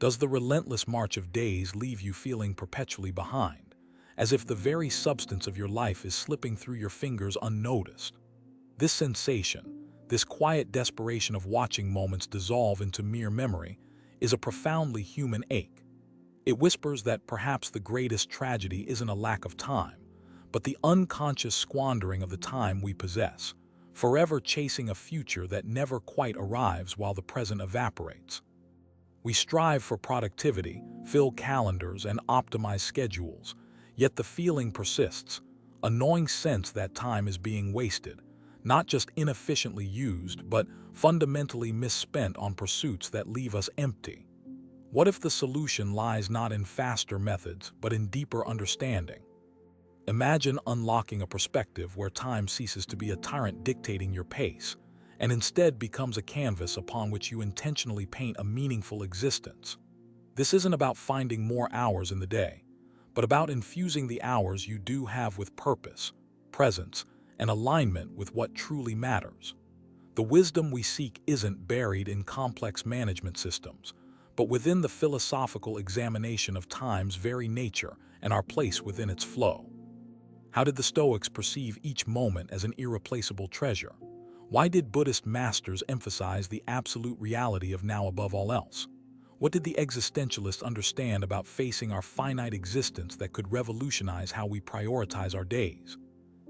Does the relentless march of days leave you feeling perpetually behind, as if the very substance of your life is slipping through your fingers unnoticed? This sensation, this quiet desperation of watching moments dissolve into mere memory, is a profoundly human ache. It whispers that perhaps the greatest tragedy isn't a lack of time, but the unconscious squandering of the time we possess, forever chasing a future that never quite arrives while the present evaporates. We strive for productivity, fill calendars, and optimize schedules, yet the feeling persists, a gnawing sense that time is being wasted, not just inefficiently used, but fundamentally misspent on pursuits that leave us empty. What if the solution lies not in faster methods, but in deeper understanding? Imagine unlocking a perspective where time ceases to be a tyrant dictating your pace, and instead becomes a canvas upon which you intentionally paint a meaningful existence. This isn't about finding more hours in the day, but about infusing the hours you do have with purpose, presence, and alignment with what truly matters. The wisdom we seek isn't buried in complex management systems, but within the philosophical examination of time's very nature and our place within its flow. How did the Stoics perceive each moment as an irreplaceable treasure? Why did Buddhist masters emphasize the absolute reality of now above all else? What did the existentialists understand about facing our finite existence that could revolutionize how we prioritize our days?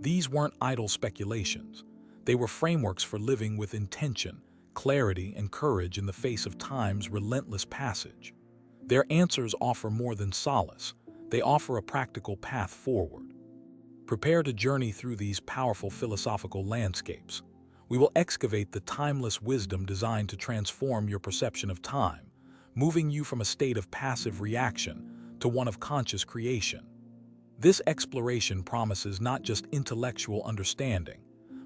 These weren't idle speculations. They were frameworks for living with intention, clarity, and courage in the face of time's relentless passage. Their answers offer more than solace. They offer a practical path forward. Prepare to journey through these powerful philosophical landscapes. We will excavate the timeless wisdom designed to transform your perception of time, moving you from a state of passive reaction to one of conscious creation. This exploration promises not just intellectual understanding,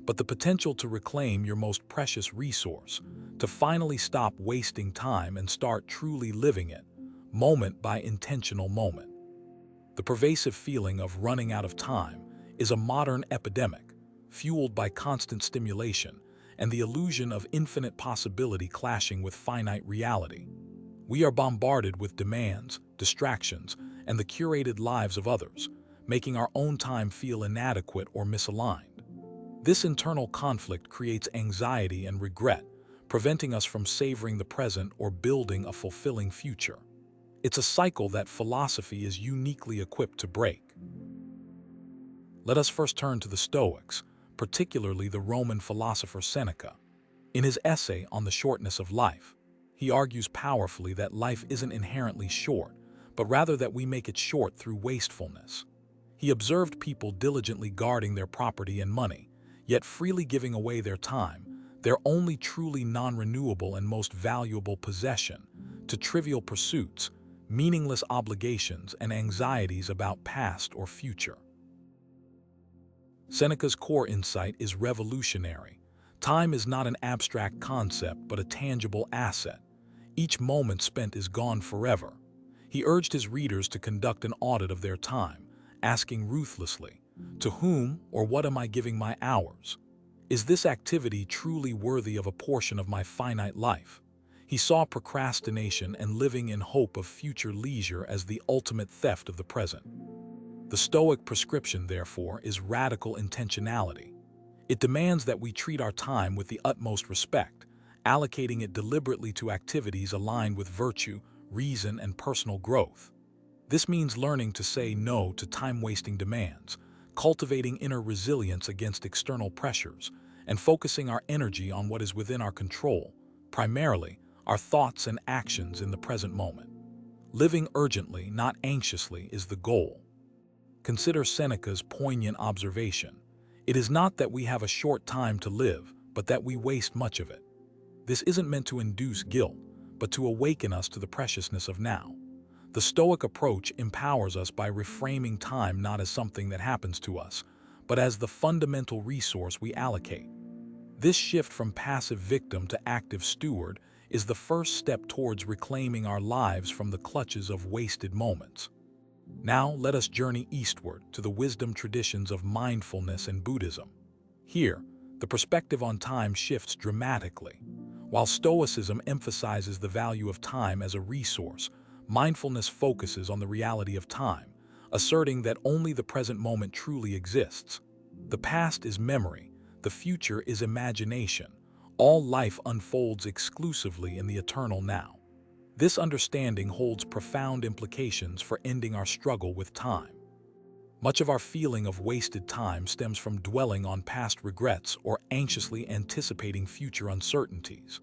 but the potential to reclaim your most precious resource, to finally stop wasting time and start truly living it, moment by intentional moment. The pervasive feeling of running out of time is a modern epidemic, fueled by constant stimulation and the illusion of infinite possibility clashing with finite reality. We are bombarded with demands, distractions, and the curated lives of others, making our own time feel inadequate or misaligned. This internal conflict creates anxiety and regret, preventing us from savoring the present or building a fulfilling future. It's a cycle that philosophy is uniquely equipped to break. Let us first turn to the Stoics, particularly the Roman philosopher Seneca. In his essay on the shortness of life, he argues powerfully that life isn't inherently short, but rather that we make it short through wastefulness. He observed people diligently guarding their property and money, yet freely giving away their time, their only truly non-renewable and most valuable possession, to trivial pursuits, meaningless obligations, and anxieties about past or future. Seneca's core insight is revolutionary. Time is not an abstract concept, but a tangible asset. Each moment spent is gone forever. He urged his readers to conduct an audit of their time, asking ruthlessly, "To whom or what am I giving my hours? Is this activity truly worthy of a portion of my finite life?" He saw procrastination and living in hope of future leisure as the ultimate theft of the present. The Stoic prescription, therefore, is radical intentionality. It demands that we treat our time with the utmost respect, allocating it deliberately to activities aligned with virtue, reason, and personal growth. This means learning to say no to time-wasting demands, cultivating inner resilience against external pressures, and focusing our energy on what is within our control, primarily our thoughts and actions in the present moment. Living urgently, not anxiously, is the goal. Consider Seneca's poignant observation. It is not that we have a short time to live, but that we waste much of it. This isn't meant to induce guilt, but to awaken us to the preciousness of now. The Stoic approach empowers us by reframing time not as something that happens to us, but as the fundamental resource we allocate. This shift from passive victim to active steward is the first step towards reclaiming our lives from the clutches of wasted moments. Now let us journey eastward to the wisdom traditions of mindfulness and Buddhism. Here, the perspective on time shifts dramatically. While Stoicism emphasizes the value of time as a resource, mindfulness focuses on the reality of time, asserting that only the present moment truly exists. The past is memory, the future is imagination. All life unfolds exclusively in the eternal now. This understanding holds profound implications for ending our struggle with time. Much of our feeling of wasted time stems from dwelling on past regrets or anxiously anticipating future uncertainties.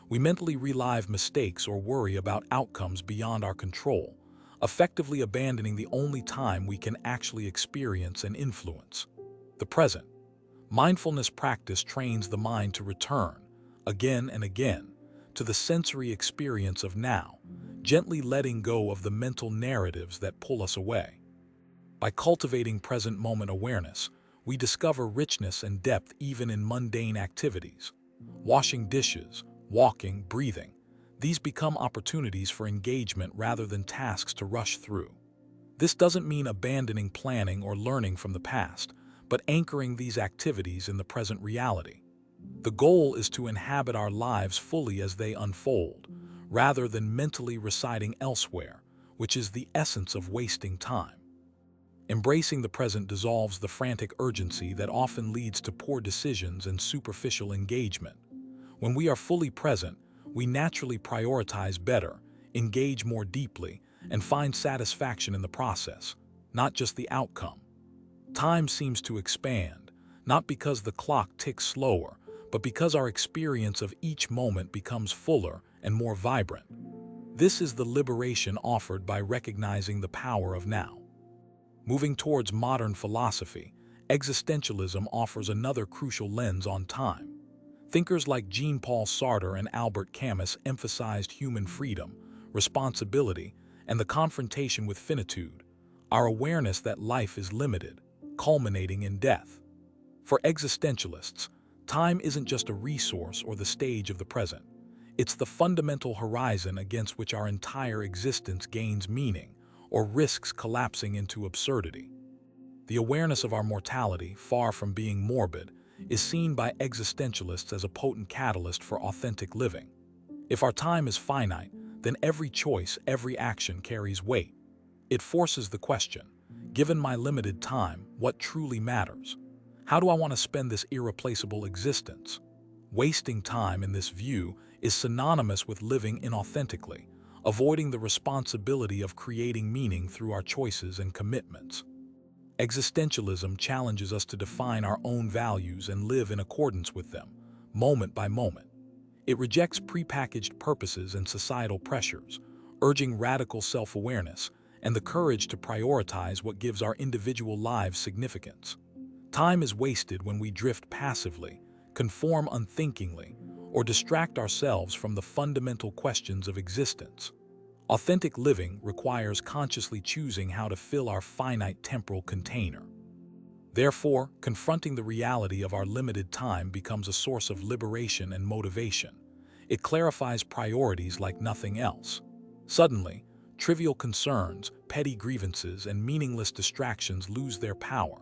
We mentally relive mistakes or worry about outcomes beyond our control, effectively abandoning the only time we can actually experience and influence: the present. Mindfulness practice trains the mind to return, again and again, to the sensory experience of now, gently letting go of the mental narratives that pull us away. By cultivating present moment awareness, we discover richness and depth even in mundane activities. Washing dishes, walking, breathing, these become opportunities for engagement rather than tasks to rush through. This doesn't mean abandoning planning or learning from the past, but anchoring these activities in the present reality. The goal is to inhabit our lives fully as they unfold, rather than mentally residing elsewhere, which is the essence of wasting time. Embracing the present dissolves the frantic urgency that often leads to poor decisions and superficial engagement. When we are fully present, we naturally prioritize better, engage more deeply, and find satisfaction in the process, not just the outcome. Time seems to expand, not because the clock ticks slower, but because our experience of each moment becomes fuller and more vibrant. This is the liberation offered by recognizing the power of now. Moving towards modern philosophy, existentialism offers another crucial lens on time. Thinkers like Jean-Paul Sartre and Albert Camus emphasized human freedom, responsibility, and the confrontation with finitude, our awareness that life is limited, culminating in death. For existentialists, time isn't just a resource or the stage of the present. It's the fundamental horizon against which our entire existence gains meaning or risks collapsing into absurdity. The awareness of our mortality, far from being morbid, is seen by existentialists as a potent catalyst for authentic living. If our time is finite, then every choice, every action carries weight. It forces the question, given my limited time, what truly matters? How do I want to spend this irreplaceable existence? Wasting time in this view is synonymous with living inauthentically, avoiding the responsibility of creating meaning through our choices and commitments. Existentialism challenges us to define our own values and live in accordance with them, moment by moment. It rejects prepackaged purposes and societal pressures, urging radical self-awareness and the courage to prioritize what gives our individual lives significance. Time is wasted when we drift passively, conform unthinkingly, or distract ourselves from the fundamental questions of existence. Authentic living requires consciously choosing how to fill our finite temporal container. Therefore, confronting the reality of our limited time becomes a source of liberation and motivation. It clarifies priorities like nothing else. Suddenly, trivial concerns, petty grievances, and meaningless distractions lose their power.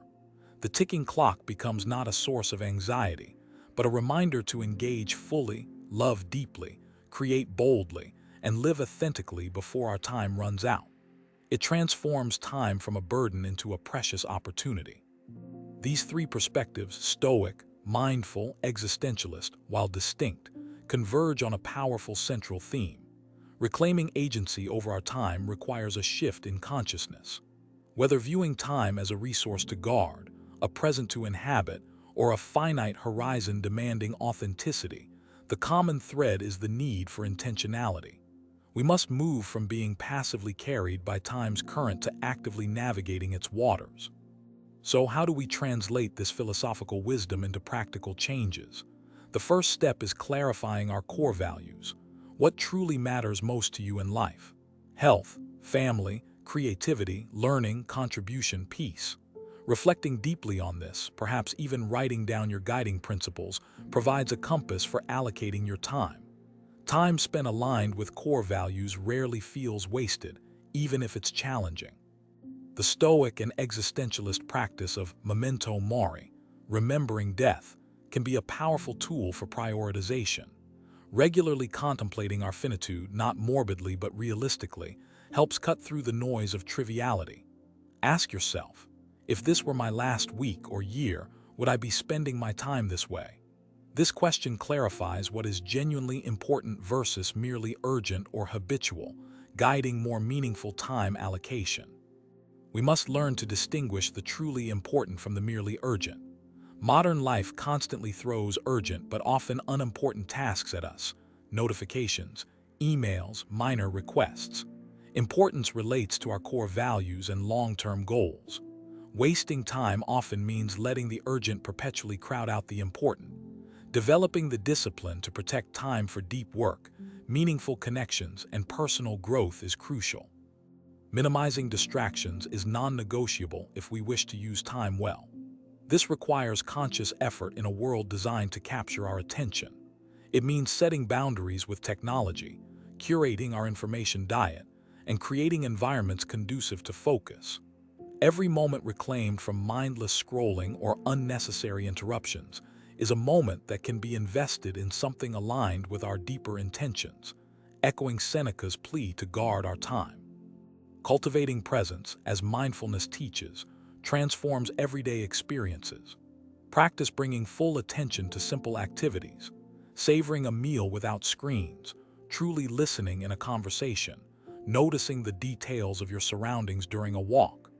The ticking clock becomes not a source of anxiety, but a reminder to engage fully, love deeply, create boldly, and live authentically before our time runs out. It transforms time from a burden into a precious opportunity. These three perspectives, Stoic, mindful, existentialist, while distinct, converge on a powerful central theme. Reclaiming agency over our time requires a shift in consciousness. Whether viewing time as a resource to guard, a present to inhabit, or a finite horizon demanding authenticity, the common thread is the need for intentionality. We must move from being passively carried by time's current to actively navigating its waters. So how do we translate this philosophical wisdom into practical changes? The first step is clarifying our core values. What truly matters most to you in life? Health, family, creativity, learning, contribution, peace. Reflecting deeply on this, perhaps even writing down your guiding principles, provides a compass for allocating your time. Time spent aligned with core values rarely feels wasted, even if it's challenging. The Stoic and existentialist practice of memento mori, remembering death, can be a powerful tool for prioritization. Regularly contemplating our finitude, not morbidly but realistically, helps cut through the noise of triviality. Ask yourself, if this were my last week or year, would I be spending my time this way? This question clarifies what is genuinely important versus merely urgent or habitual, guiding more meaningful time allocation. We must learn to distinguish the truly important from the merely urgent. Modern life constantly throws urgent but often unimportant tasks at us: notifications, emails, minor requests. Importance relates to our core values and long-term goals. Wasting time often means letting the urgent perpetually crowd out the important. Developing the discipline to protect time for deep work, meaningful connections, and personal growth is crucial. Minimizing distractions is non-negotiable if we wish to use time well. This requires conscious effort in a world designed to capture our attention. It means setting boundaries with technology, curating our information diet, and creating environments conducive to focus. Every moment reclaimed from mindless scrolling or unnecessary interruptions is a moment that can be invested in something aligned with our deeper intentions, echoing Seneca's plea to guard our time. Cultivating presence, as mindfulness teaches, transforms everyday experiences. Practice bringing full attention to simple activities, savoring a meal without screens, truly listening in a conversation, noticing the details of your surroundings during a walk.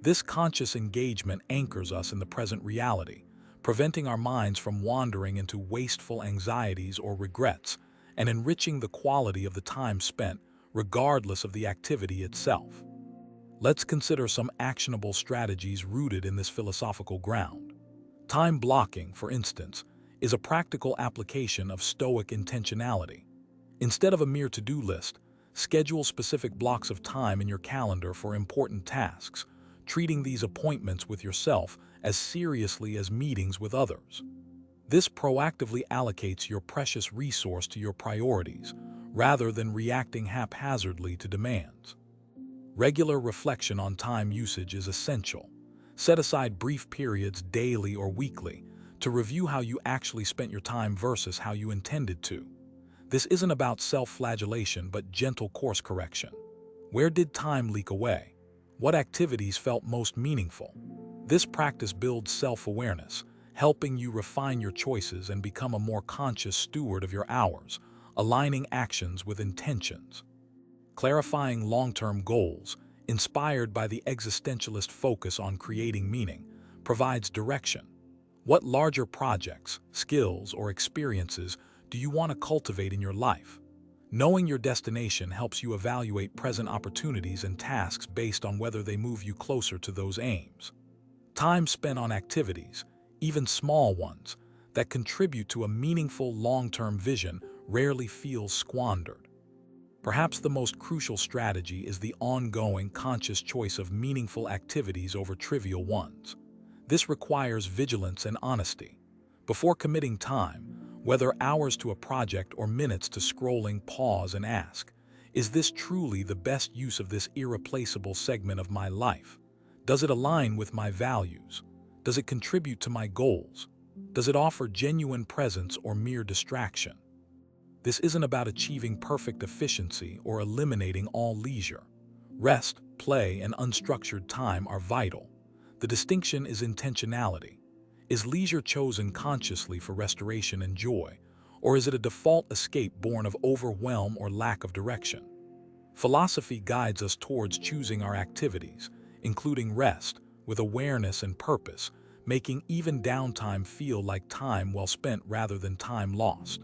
This conscious engagement anchors us in the present reality, preventing our minds from wandering into wasteful anxieties or regrets, and enriching the quality of the time spent, regardless of the activity itself. Let's consider some actionable strategies rooted in this philosophical ground. Time blocking, for instance, is a practical application of Stoic intentionality. Instead of a mere to-do list, schedule specific blocks of time in your calendar for important tasks, treating these appointments with yourself as seriously as meetings with others. This proactively allocates your precious resource to your priorities, rather than reacting haphazardly to demands. Regular reflection on time usage is essential. Set aside brief periods daily or weekly to review how you actually spent your time versus how you intended to. This isn't about self-flagellation but gentle course correction. Where did time leak away? What activities felt most meaningful? This practice builds self-awareness, helping you refine your choices and become a more conscious steward of your hours, aligning actions with intentions. Clarifying long-term goals, inspired by the existentialist focus on creating meaning, provides direction. What larger projects, skills, or experiences do you want to cultivate in your life? Knowing your destination helps you evaluate present opportunities and tasks based on whether they move you closer to those aims. Time spent on activities, even small ones, that contribute to a meaningful long-term vision rarely feels squandered. Perhaps the most crucial strategy is the ongoing conscious choice of meaningful activities over trivial ones. This requires vigilance and honesty. Before committing time, whether hours to a project or minutes to scrolling, pause and ask, is this truly the best use of this irreplaceable segment of my life? Does it align with my values? Does it contribute to my goals? Does it offer genuine presence or mere distraction? This isn't about achieving perfect efficiency or eliminating all leisure. Rest, play, and unstructured time are vital. The distinction is intentionality. Is leisure chosen consciously for restoration and joy, or is it a default escape born of overwhelm or lack of direction? Philosophy guides us towards choosing our activities, including rest, with awareness and purpose, making even downtime feel like time well spent rather than time lost.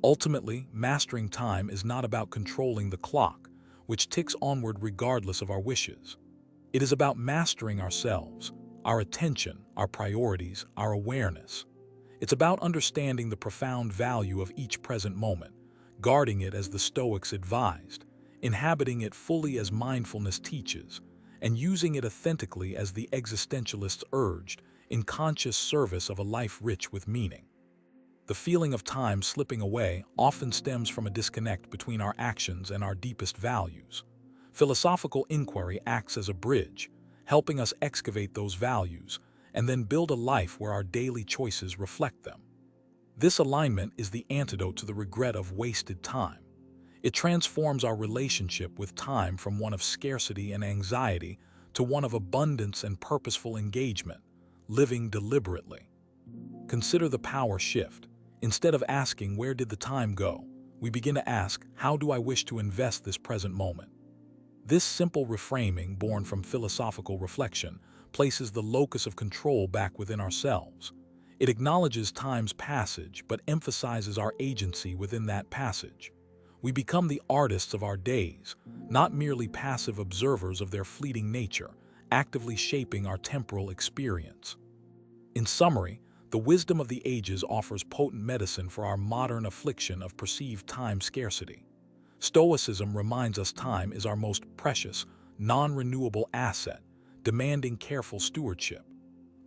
Ultimately, mastering time is not about controlling the clock, which ticks onward regardless of our wishes. It is about mastering ourselves, our attention, our priorities, our awareness. It's about understanding the profound value of each present moment, guarding it as the Stoics advised, inhabiting it fully as mindfulness teaches, and using it authentically as the existentialists urged, in conscious service of a life rich with meaning. The feeling of time slipping away often stems from a disconnect between our actions and our deepest values. Philosophical inquiry acts as a bridge, helping us excavate those values and then build a life where our daily choices reflect them. This alignment is the antidote to the regret of wasted time. It transforms our relationship with time from one of scarcity and anxiety to one of abundance and purposeful engagement, living deliberately. Consider the power shift. Instead of asking, "Where did the time go?" we begin to ask, "How do I wish to invest this present moment?" This simple reframing, born from philosophical reflection, places the locus of control back within ourselves. It acknowledges time's passage, but emphasizes our agency within that passage. We become the artists of our days, not merely passive observers of their fleeting nature, actively shaping our temporal experience. In summary, the wisdom of the ages offers potent medicine for our modern affliction of perceived time scarcity. Stoicism reminds us time is our most precious, non-renewable asset, demanding careful stewardship.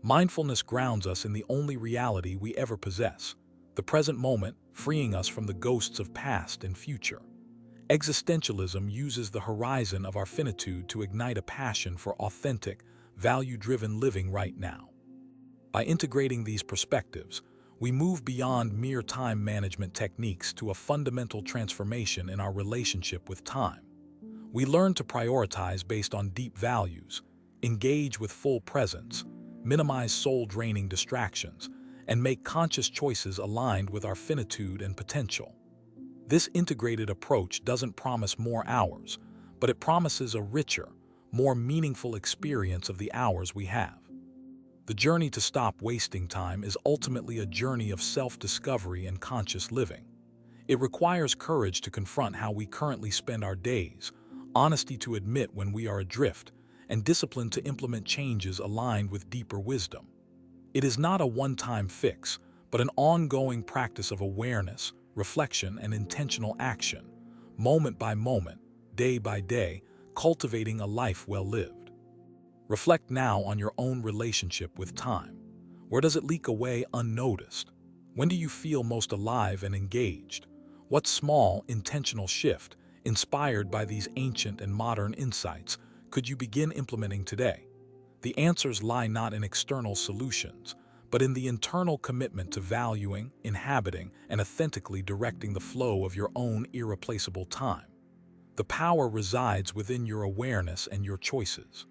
Mindfulness grounds us in the only reality we ever possess, the present moment, freeing us from the ghosts of past and future. Existentialism uses the horizon of our finitude to ignite a passion for authentic, value-driven living right now. By integrating these perspectives, we move beyond mere time management techniques to a fundamental transformation in our relationship with time. We learn to prioritize based on deep values, engage with full presence, minimize soul-draining distractions, and make conscious choices aligned with our finitude and potential. This integrated approach doesn't promise more hours, but it promises a richer, more meaningful experience of the hours we have. The journey to stop wasting time is ultimately a journey of self-discovery and conscious living. It requires courage to confront how we currently spend our days, honesty to admit when we are adrift, and discipline to implement changes aligned with deeper wisdom. It is not a one-time fix, but an ongoing practice of awareness, reflection, and intentional action, moment by moment, day by day, cultivating a life well lived. Reflect now on your own relationship with time. Where does it leak away unnoticed? When do you feel most alive and engaged? What small, intentional shift, inspired by these ancient and modern insights, could you begin implementing today? The answers lie not in external solutions, but in the internal commitment to valuing, inhabiting, and authentically directing the flow of your own irreplaceable time. The power resides within your awareness and your choices.